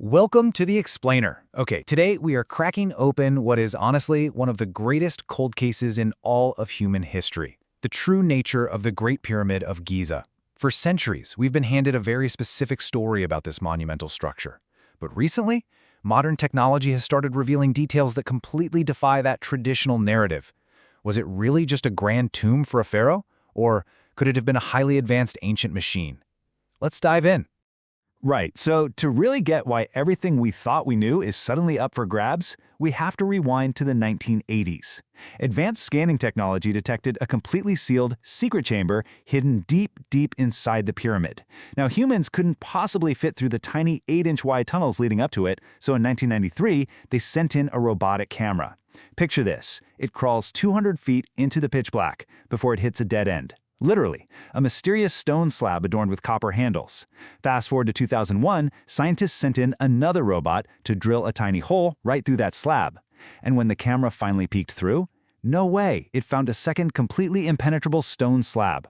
Welcome to the Explainer. Okay, today we are cracking open what is honestly one of the greatest cold cases in all of human history, the true nature of the Great Pyramid of Giza. For centuries, we've been handed a very specific story about this monumental structure. But recently, modern technology has started revealing details that completely defy that traditional narrative. Was it really just a grand tomb for a pharaoh? Or could it have been a highly advanced ancient machine? Let's dive in. Right, so to really get why everything we thought we knew is suddenly up for grabs, we have to rewind to the 1980s. Advanced scanning technology detected a completely sealed, secret chamber hidden deep inside the pyramid. Now, humans couldn't possibly fit through the tiny 8-inch wide tunnels leading up to it, so in 1993, they sent in a robotic camera. Picture this, it crawls 200 feet into the pitch black before it hits a dead end. Literally, a mysterious stone slab adorned with copper handles. Fast forward to 2001, scientists sent in another robot to drill a tiny hole right through that slab. And when the camera finally peeked through, no way, it found a second completely impenetrable stone slab.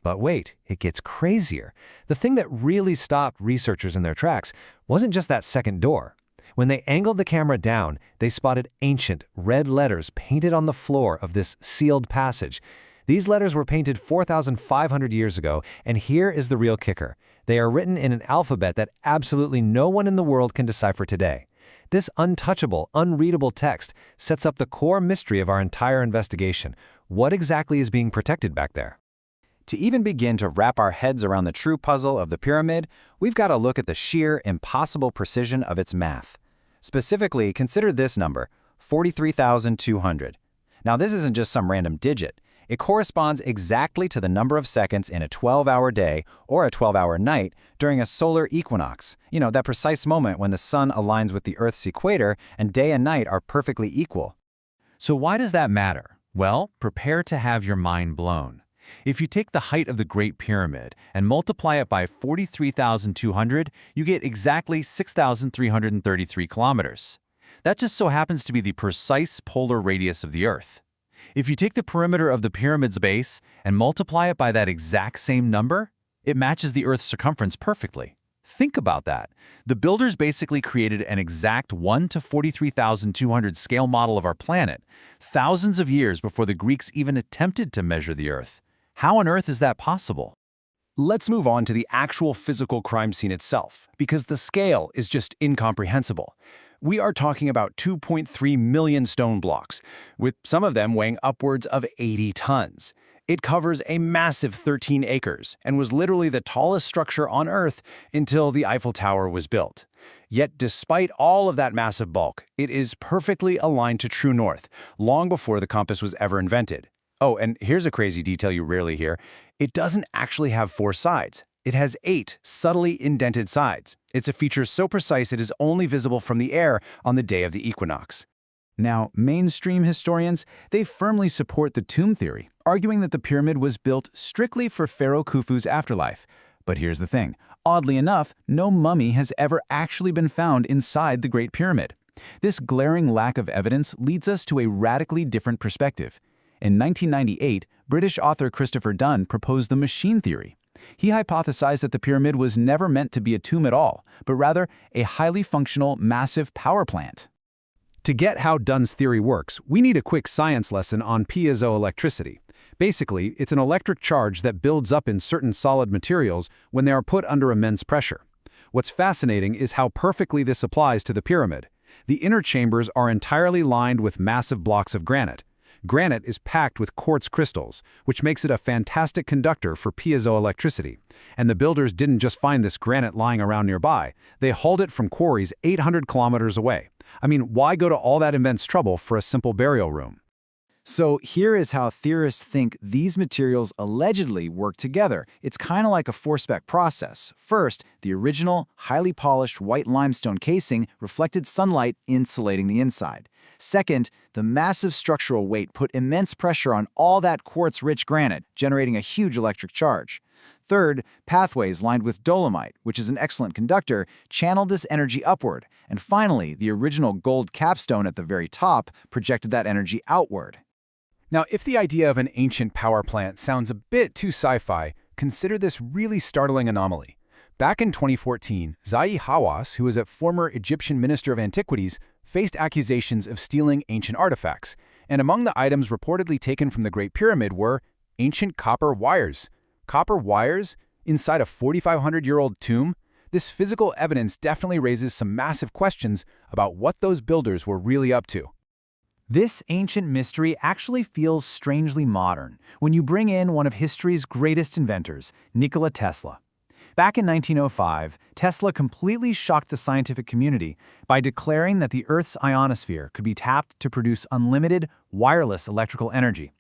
But wait, it gets crazier. The thing that really stopped researchers in their tracks wasn't just that second door. When they angled the camera down, they spotted ancient red letters painted on the floor of this sealed passage. These letters were painted 4,500 years ago, and here is the real kicker. They are written in an alphabet that absolutely no one in the world can decipher today. This untouchable, unreadable text sets up the core mystery of our entire investigation. What exactly is being protected back there? To even begin to wrap our heads around the true puzzle of the pyramid, we've got to look at the sheer, impossible precision of its math. Specifically, consider this number, 43,200. Now, this isn't just some random digit. It corresponds exactly to the number of seconds in a 12-hour day or a 12-hour night during a solar equinox. You know, that precise moment when the sun aligns with the Earth's equator and day and night are perfectly equal. So why does that matter? Well, prepare to have your mind blown. If you take the height of the Great Pyramid and multiply it by 43,200, you get exactly 6,333 kilometers. That just so happens to be the precise polar radius of the Earth. If you take the perimeter of the pyramid's base and multiply it by that exact same number, it matches the Earth's circumference perfectly. Think about that. The builders basically created an exact 1 to 43,200 scale model of our planet, thousands of years before the Greeks even attempted to measure the Earth. How on earth is that possible? Let's move on to the actual physical crime scene itself, because the scale is just incomprehensible. We are talking about 2.3 million stone blocks, with some of them weighing upwards of 80 tons. It covers a massive 13 acres and was literally the tallest structure on Earth until the Eiffel Tower was built. Yet despite all of that massive bulk, it is perfectly aligned to true north, long before the compass was ever invented. Oh, and here's a crazy detail you rarely hear. It doesn't actually have 4 sides. It has 8 subtly indented sides. It's a feature so precise it is only visible from the air on the day of the equinox. Now, mainstream historians, they firmly support the tomb theory, arguing that the pyramid was built strictly for Pharaoh Khufu's afterlife. But here's the thing. Oddly enough, no mummy has ever actually been found inside the Great Pyramid. This glaring lack of evidence leads us to a radically different perspective. In 1998, British author Christopher Dunn proposed the machine theory. He hypothesized that the pyramid was never meant to be a tomb at all, but rather a highly functional, massive power plant. To get how Dunn's theory works, we need a quick science lesson on piezoelectricity. Basically, it's an electric charge that builds up in certain solid materials when they are put under immense pressure. What's fascinating is how perfectly this applies to the pyramid. The inner chambers are entirely lined with massive blocks of granite. Granite is packed with quartz crystals, which makes it a fantastic conductor for piezoelectricity. And the builders didn't just find this granite lying around nearby. They hauled it from quarries 800 kilometers away. I mean, why go to all that immense trouble for a simple burial room? So here is how theorists think these materials allegedly work together. It's kind of like a four-step process. First, the original, highly polished white limestone casing reflected sunlight, insulating the inside. Second, the massive structural weight put immense pressure on all that quartz-rich granite, generating a huge electric charge. Third, pathways lined with dolomite, which is an excellent conductor, channeled this energy upward. And finally, the original gold capstone at the very top projected that energy outward. Now, if the idea of an ancient power plant sounds a bit too sci-fi, consider this really startling anomaly. Back in 2014, Zahi Hawass, who was a former Egyptian minister of antiquities, faced accusations of stealing ancient artifacts, and among the items reportedly taken from the Great Pyramid were ancient copper wires. Copper wires inside a 4,500-year-old tomb? This physical evidence definitely raises some massive questions about what those builders were really up to. This ancient mystery actually feels strangely modern when you bring in one of history's greatest inventors, Nikola Tesla. Back in 1905, Tesla completely shocked the scientific community by declaring that the Earth's ionosphere could be tapped to produce unlimited, wireless electrical energy.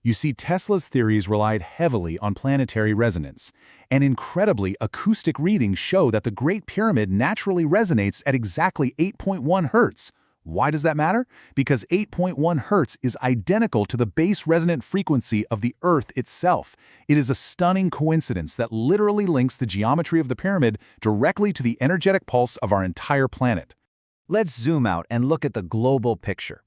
You see, Tesla's theories relied heavily on planetary resonance, and incredibly, acoustic readings show that the Great Pyramid naturally resonates at exactly 8.1 Hz. Why does that matter? Because 8.1 Hz is identical to the base resonant frequency of the Earth itself. It is a stunning coincidence that literally links the geometry of the pyramid directly to the energetic pulse of our entire planet. Let's zoom out and look at the global picture.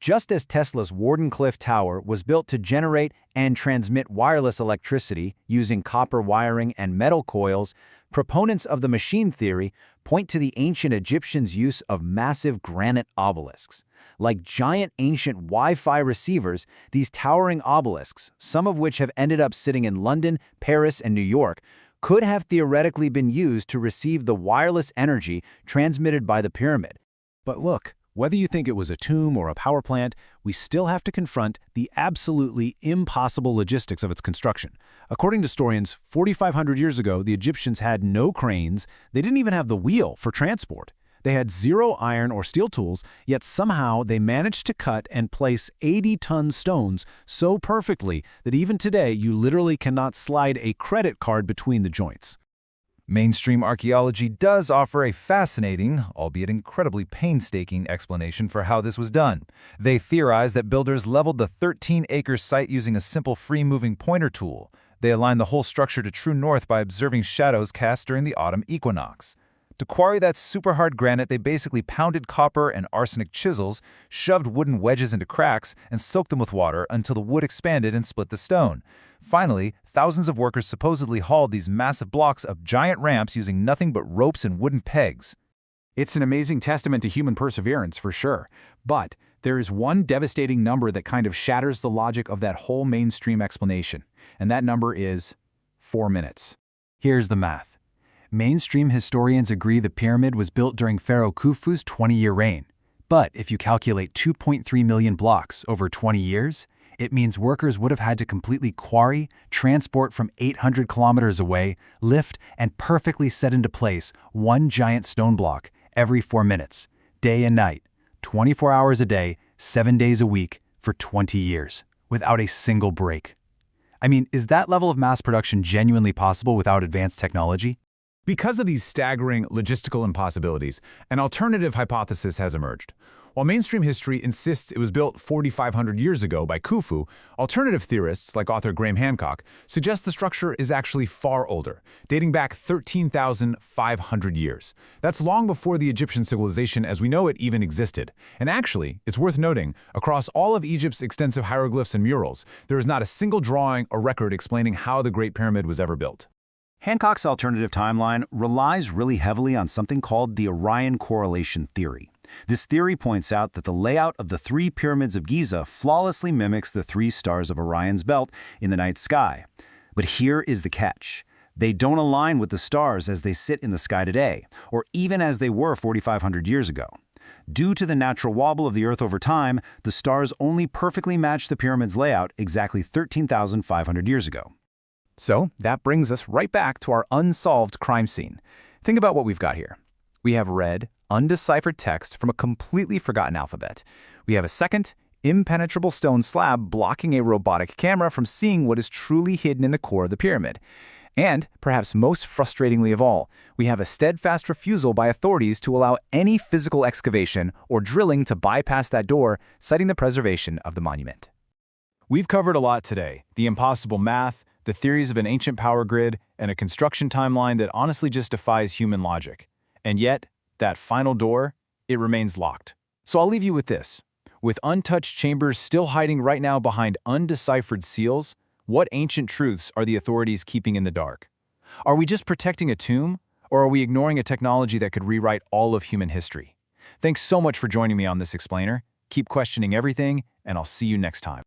Just as Tesla's Wardenclyffe Tower was built to generate and transmit wireless electricity using copper wiring and metal coils, proponents of the machine theory point to the ancient Egyptians' use of massive granite obelisks. Like giant ancient Wi-Fi receivers, these towering obelisks, some of which have ended up sitting in London, Paris, and New York, could have theoretically been used to receive the wireless energy transmitted by the pyramid. But look, whether you think it was a tomb or a power plant, we still have to confront the absolutely impossible logistics of its construction. According to historians, 4,500 years ago, the Egyptians had no cranes. They didn't even have the wheel for transport. They had zero iron or steel tools, yet somehow they managed to cut and place 80-ton stones so perfectly that even today you literally cannot slide a credit card between the joints. Mainstream archaeology does offer a fascinating, albeit incredibly painstaking, explanation for how this was done. They theorize that builders leveled the 13-acre site using a simple free-moving pointer tool. They aligned the whole structure to true north by observing shadows cast during the autumn equinox. To quarry that super hard granite, they basically pounded copper and arsenic chisels, shoved wooden wedges into cracks, and soaked them with water until the wood expanded and split the stone. Finally, thousands of workers supposedly hauled these massive blocks up giant ramps using nothing but ropes and wooden pegs. It's an amazing testament to human perseverance, for sure. But there is one devastating number that kind of shatters the logic of that whole mainstream explanation, and that number is 4 minutes. Here's the math. Mainstream historians agree the pyramid was built during Pharaoh Khufu's 20-year reign. But if you calculate 2.3 million blocks over 20 years, it means workers would have had to completely quarry, transport from 800 kilometers away, lift, and perfectly set into place one giant stone block every 4 minutes, day and night, 24 hours a day, 7 days a week, for 20 years, without a single break. I mean, is that level of mass production genuinely possible without advanced technology? Because of these staggering logistical impossibilities, an alternative hypothesis has emerged. While mainstream history insists it was built 4,500 years ago by Khufu, alternative theorists, like author Graham Hancock, suggest the structure is actually far older, dating back 13,500 years. That's long before the Egyptian civilization as we know it even existed. And actually, it's worth noting, across all of Egypt's extensive hieroglyphs and murals, there is not a single drawing or record explaining how the Great Pyramid was ever built. Hancock's alternative timeline relies really heavily on something called the Orion Correlation theory. This theory points out that the layout of the 3 pyramids of Giza flawlessly mimics the 3 stars of Orion's belt in the night sky. But here is the catch. They don't align with the stars as they sit in the sky today, or even as they were 4,500 years ago. Due to the natural wobble of the Earth over time, the stars only perfectly match the pyramid's layout exactly 13,500 years ago. So that brings us right back to our unsolved crime scene. Think about what we've got here. We have read, undeciphered text from a completely forgotten alphabet. We have a second, impenetrable stone slab blocking a robotic camera from seeing what is truly hidden in the core of the pyramid. And, perhaps most frustratingly of all, we have a steadfast refusal by authorities to allow any physical excavation or drilling to bypass that door, citing the preservation of the monument. We've covered a lot today: the impossible math, the theories of an ancient power grid, and a construction timeline that honestly just defies human logic. And yet, that final door, it remains locked. So I'll leave you with this. With untouched chambers still hiding right now behind undeciphered seals, what ancient truths are the authorities keeping in the dark? Are we just protecting a tomb, or are we ignoring a technology that could rewrite all of human history? Thanks so much for joining me on this explainer. Keep questioning everything, and I'll see you next time.